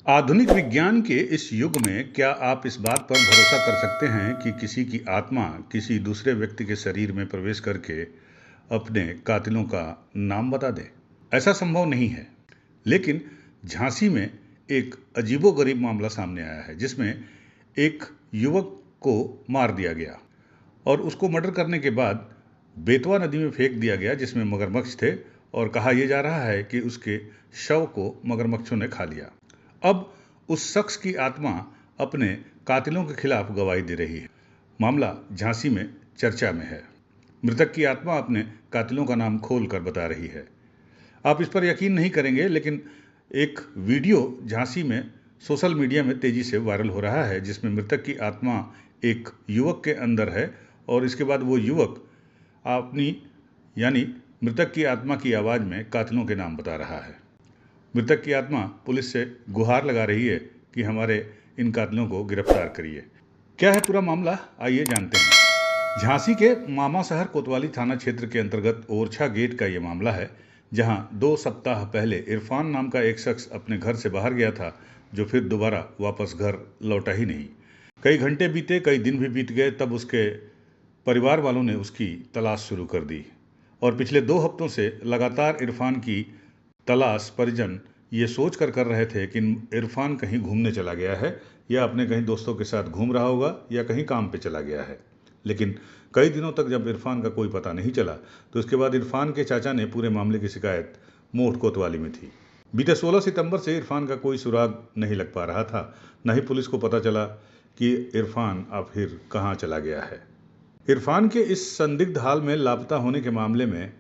आधुनिक विज्ञान के इस युग में क्या आप इस बात पर भरोसा कर सकते हैं कि किसी की आत्मा किसी दूसरे व्यक्ति के शरीर में प्रवेश करके अपने कातिलों का नाम बता दे? ऐसा संभव नहीं है। लेकिन झांसी में एक अजीबोगरीब मामला सामने आया है जिसमें एक युवक को मार दिया गया और उसको मर्डर करने के बाद बेतवा नदी में फेंक दिया गया जिसमें मगरमच्छ थे और कहा यह जा रहा है कि उसके शव को मगरमच्छों ने खा लिया। अब उस शख्स की आत्मा अपने कातिलों के खिलाफ गवाही दे रही है। मामला झांसी में चर्चा में है। मृतक की आत्मा अपने कातिलों का नाम खोलकर बता रही है। आप इस पर यकीन नहीं करेंगे, लेकिन एक वीडियो झांसी में सोशल मीडिया में तेजी से वायरल हो रहा है जिसमें मृतक की आत्मा एक युवक के अंदर है और इसके बाद वो युवक अपनी यानी मृतक की आत्मा की आवाज़ में कातिलों के नाम बता रहा है। मृतक की आत्मा पुलिस से गुहार लगा रही है कि हमारे इन कातिलों को गिरफ्तार करिए। क्या है पूरा मामला, आइए जानते हैं। झांसी के मामा शहर कोतवाली थाना क्षेत्र के अंतर्गत ओरछा गेट का ये मामला है, जहां 2 सप्ताह पहले इरफान नाम का एक शख्स अपने घर से बाहर गया था, जो फिर दोबारा वापस घर लौटा ही नहीं। कई घंटे बीते, कई दिन भी बीत गए, तब उसके परिवार वालों ने उसकी तलाश शुरू कर दी और पिछले 2 हफ्तों से लगातार इरफान की तलाश परिजन ये सोच कर रहे थे कि इरफान कहीं घूमने चला गया है या अपने कहीं दोस्तों के साथ घूम रहा होगा या कहीं काम पे चला गया है। लेकिन कई दिनों तक जब इरफान का कोई पता नहीं चला तो उसके बाद इरफान के चाचा ने पूरे मामले की शिकायत मोट कोतवाली में थी। बीते 16 सितंबर से इरफान का कोई सुराग नहीं लग पा रहा था, न ही पुलिस को पता चला कि इरफान अब फिर कहाँ चला गया है। इरफान के इस संदिग्ध हाल में लापता होने के मामले में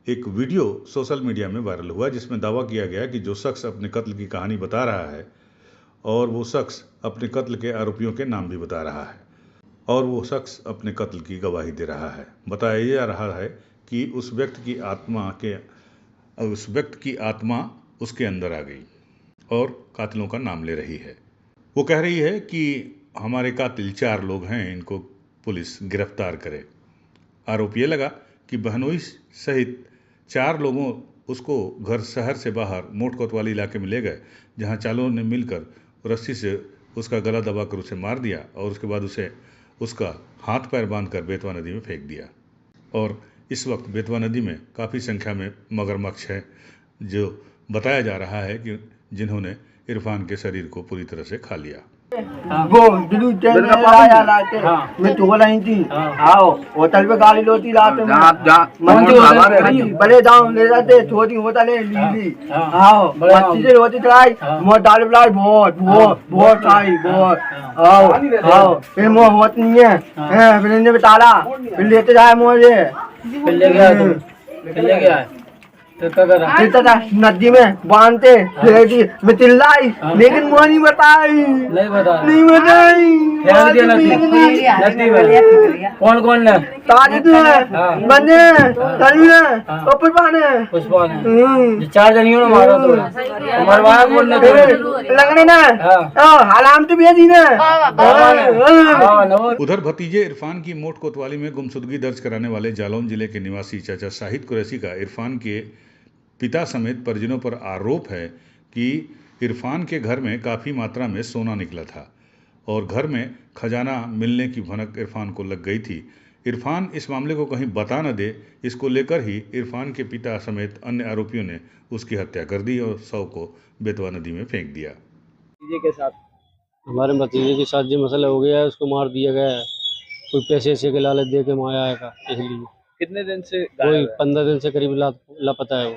एक वीडियो सोशल मीडिया में वायरल हुआ जिसमें दावा किया गया कि जो शख्स अपने कत्ल की कहानी बता रहा है और वो शख्स अपने कत्ल के आरोपियों के नाम भी बता रहा है और वो शख्स अपने कत्ल की गवाही दे रहा है। बताया जा रहा है कि उस व्यक्ति की आत्मा उसके अंदर आ गई और कातिलों का नाम ले रही है। वो कह रही है कि हमारे कातिल 4 लोग हैं, इनको पुलिस गिरफ्तार करे। आरोप ये लगा कि बहनोई सहित 4 लोगों उसको घर शहर से बाहर मोट कोतवाली इलाके में ले गए, जहां चालों ने मिलकर रस्सी से उसका गला दबाकर उसे मार दिया और उसके बाद उसे उसका हाथ पैर बांधकर बेतवा नदी में फेंक दिया। और इस वक्त बेतवा नदी में काफ़ी संख्या में मगरमच्छ है, जो बताया जा रहा है कि जिन्होंने इरफान के शरीर को पूरी तरह से खा लिया। वो दिलू चल लाया लाते मैं तो बोला ही थी आओ होटल पे गाड़ी लोती लाते मैं बड़े जाऊं ले जाते छोटी होटल है लीली आओ मच्छी से रोटी चलाई मोर दाल बुलाई बहुत खाई बहुत आओ फिर मोर होत नहीं है फिर इन्हें बताला फिर लेते जाए मुझे फिर ले गया नदी में बांधते मैं चिल्लाई लेकिन वो नहीं बताई कौन कौन है बंदे पुष्पाने 4 जनियों ने मारा तो मरवाया कौन लगने ना हालाम तो भेजी ना। उधर भतीजे इरफान की मोट कोतवाली में गुमशुदगी दर्ज कराने वाले जालौन जिले के निवासी चाचा शाहिद कुरैशी का इरफान के पिता समेत परिजनों पर आरोप है कि इरफान के घर में काफ़ी मात्रा में सोना निकला था और घर में खजाना मिलने की भनक इरफान को लग गई थी। इरफान इस मामले को कहीं बता न दे, इसको लेकर ही इरफान के पिता समेत अन्य आरोपियों ने उसकी हत्या कर दी और शव को बेतवा नदी में फेंक दिया। के साथ हमारे भतीजे के साथ जो मसला हो गया है, उसको मार दिया गया है। कोई पैसे के लालच दे के माया आएगा, इसलिए। कितने दिन से? कोई 15 दिन से करीब लापता है वो।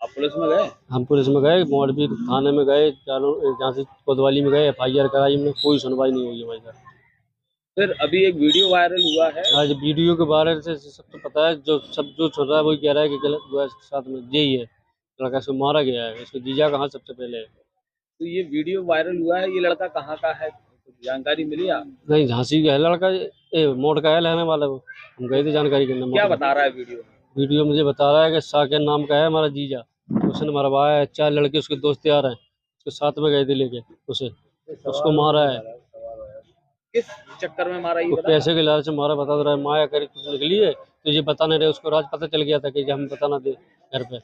आप पुलिस में गए? हम पुलिस में गए, मोरबी थाने में गए, जहाँ से कोतवाली में गए, FIR कराई, हमने कोई सुनवाई नहीं हुई हमारी तरफ। फिर अभी एक वीडियो वायरल हुआ है। आज वीडियो के बारे से सबको पता है, जो सुन रहा है वही कह रहा है कि गलत हुआ इसके साथ में, यही है लड़का इसको मारा गया है। इसको जीजा कहाँ सबसे पहले है। तो ये वीडियो वायरल हुआ है, ये लड़का कहाँ का है, जानकारी मिली आप? नहीं, झांसी का है लड़का, मोड़ का है रहने वाला। वो हम गए थे जानकारी करने। क्या बता रहा है वीडियो मुझे बता रहा है कि साकेर नाम का है हमारा जीजा, उसने मरवाया है। 4 लड़के उसके दोस्त आ रहे हैं, उसके साथ में गए थे लेके उसे, उसको मारा है। किस चक्कर में मारा? ये पैसे के लालच से मारा, बता रहा है। माया करी कुछ निकली है तो ये बता नहीं रहे, उसको राज पता चल गया था कि हम बता ना दे घर पे,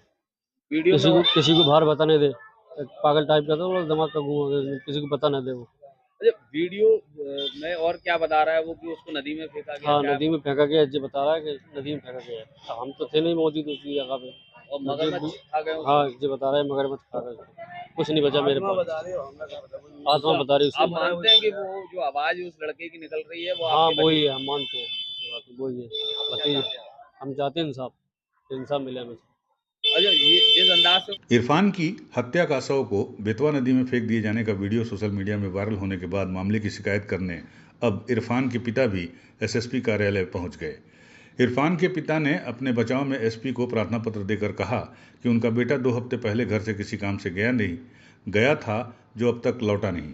किसी को बाहर बताने दे। पागल टाइप का था, वो दिमाग का घूम किसी को पता न दे वो। अच्छा, वीडियो में और क्या बता रहा है वो कि उसको नदी में फेंका गया? हाँ, क्या नदी में फेंका गया, ये बता रहा है कि नदी में फेंका गया है। हम तो थे नहीं मौजूद उसी जगह पे। और मगरमच्छ खा गए उसको? हाँ, ये बता रहा है मगरमच्छ खा गया उसको। कुछ नहीं बचा मेरे पास। आत्मा बता रही आप उसकी। मानते हैं कि वो जो आवाज उस लड़के की निकल रही है वो हाँ, आपके वही है, हम मानते हैं। ये बात तो वही है। बताइए, हम चाहते हैं इंसाफ, इंसाफ मिले हमें। अच्छा, ये जिस अंदाज से इरफान की हत्या का शव को बेतवा नदी में फेंक दिए जाने का वीडियो सोशल मीडिया में वायरल होने के बाद मामले की शिकायत करने अब इरफान के पिता भी एसएसपी कार्यालय पहुंच गए। इरफान के पिता ने अपने बचाव में एसपी को प्रार्थना पत्र देकर कहा कि उनका बेटा 2 हफ्ते पहले घर से किसी काम से गया था जो अब तक लौटा नहीं।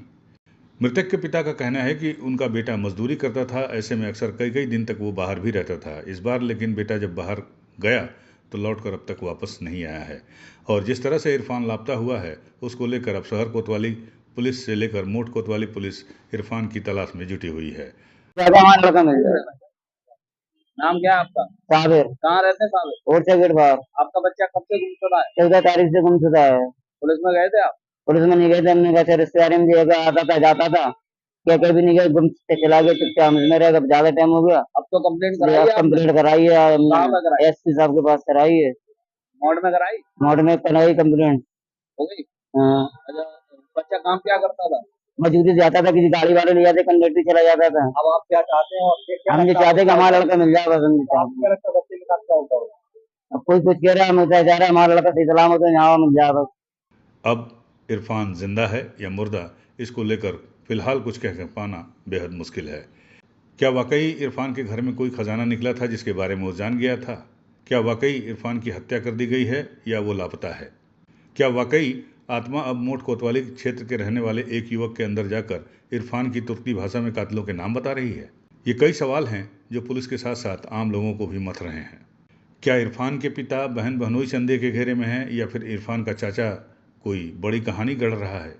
मृतक के पिता का कहना है कि उनका बेटा मजदूरी करता था, ऐसे में अक्सर कई कई दिन तक वो बाहर भी रहता था। इस बार लेकिन बेटा जब बाहर गया तो लौटकर अब तक वापस नहीं आया है और जिस तरह से इरफान लापता हुआ है उसको लेकर अब शहर कोतवाली पुलिस से लेकर मोट कोतवाली पुलिस इरफान की तलाश में जुटी हुई है। नाम क्या है आपका? साबिर। कहाँ रहते हैं साहब? और से गेट बाहर। आपका बच्चा कब से गुमशुदा है? 14 तारीख से गुमशुदा है। पुलिस में गए थे आप? पुलिस में नहीं गए थे, हमने कैसे रिश्तेदारी में जगह आता था जाता था, क्या कभी नहीं गए, गुम से चला गया चुपचाप में रहेगा। ज्यादा टाइम हो गया, अब तो कंप्लेंट कराई है आपने? कंप्लेंट कराई कहाँ पे कराई? है, एसपी साहब के पास कराई है। मॉड में कराई? मोड में कराई कंप्लेंट। हो गई? हाँ, अच्छा, बच्चा काम क्या करता था? मजदूरी जाता था, किसी गाड़ी वाले ले जाते, कंडक्टर चला जाता था। अब आप क्या चाहते हैं? और क्या हम ये चाहते हैं कि हमारा लड़का मिल जाए, बस हम ये चाहते हैं। लगता है बच्चे के साथ क्या होता होगा? अब कोई कुछ कह रहा है, हम चाह रहे हैं हमारा लड़का सही सलामत हो, यहाँ मिल जाए बस। अब इरफान जिंदा है या मुर्दा, इसको लेकर फिलहाल कुछ कह पाना बेहद मुश्किल है। क्या वाकई इरफान के घर में कोई खजाना निकला था जिसके बारे में वो जान गया था? क्या वाकई इरफान की हत्या कर दी गई है या वो लापता है? क्या वाकई आत्मा अब मोट कोतवाली क्षेत्र के रहने वाले एक युवक के अंदर जाकर इरफान की तुर्की भाषा में कातिलों के नाम बता रही है? ये कई सवाल हैं जो पुलिस के साथ साथ आम लोगों को भी मथ रहे हैं। क्या इरफान के पिता बहन बहनोई संदेह के घेरे में हैं या फिर इरफान का चाचा कोई बड़ी कहानी गढ़ रहा है?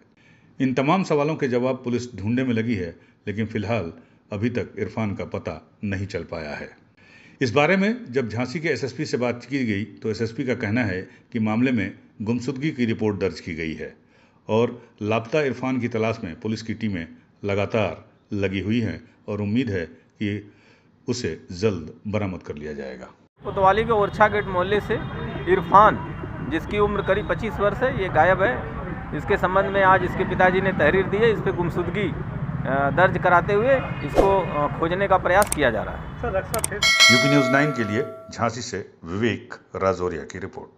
इन तमाम सवालों के जवाब पुलिस ढूंढने में लगी है, लेकिन फिलहाल अभी तक इरफान का पता नहीं चल पाया है। इस बारे में जब झांसी के एसएसपी से बात की गई तो एसएसपी का कहना है कि मामले में गुमशुदगी की रिपोर्ट दर्ज की गई है और लापता इरफान की तलाश में पुलिस की टीमें लगातार लगी हुई हैं और उम्मीद है कि उसे जल्द बरामद कर लिया जाएगा। कोतवाली के ओरछा गेट मोहल्ले से इरफान, जिसकी उम्र करीब 25 वर्ष है, ये गायब है। इसके संबंध में आज इसके पिताजी ने तहरीर दी है। इस पर गुमशुदगी दर्ज कराते हुए इसको खोजने का प्रयास किया जा रहा है। यूपी न्यूज़ 9 के लिए झांसी से विवेक राजौरिया की रिपोर्ट।